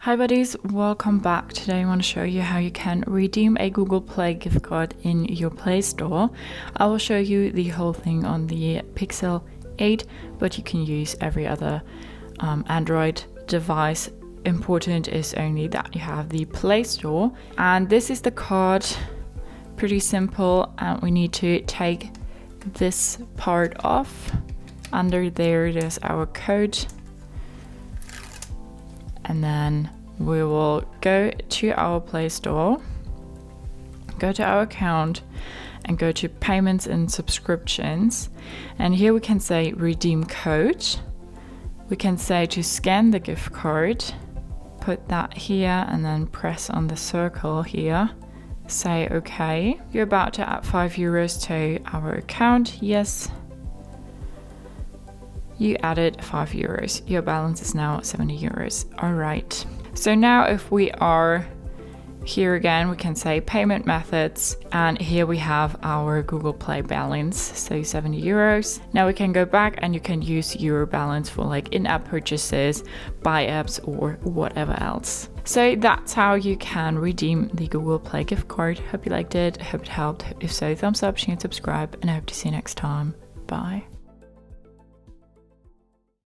Hi buddies, welcome back. Today I want to show you how you can redeem a Google Play gift card in your Play Store. I will show you the whole thing on the Pixel 8, but you can use every other Android device. Important is only that you have the Play Store. And this is the card, pretty simple, and we need to take this part off. Under there's our code. And then we will go to our Play Store, go to our account and go to payments and subscriptions. And here we can say redeem code. We can say to scan the gift card, put that here and then press on the circle here. Say okay. You're about to add €5 to our account. Yes. You added €5. Your balance is now €70. All right. So now if we are here again, we can say payment methods. And here we have our Google Play balance, so €70. Now we can go back and you can use your balance for like in-app purchases, buy apps or whatever else. So that's how you can redeem the Google Play gift card. Hope you liked it. Hope it helped. If so, thumbs up, share and subscribe. And I hope to see you next time. Bye.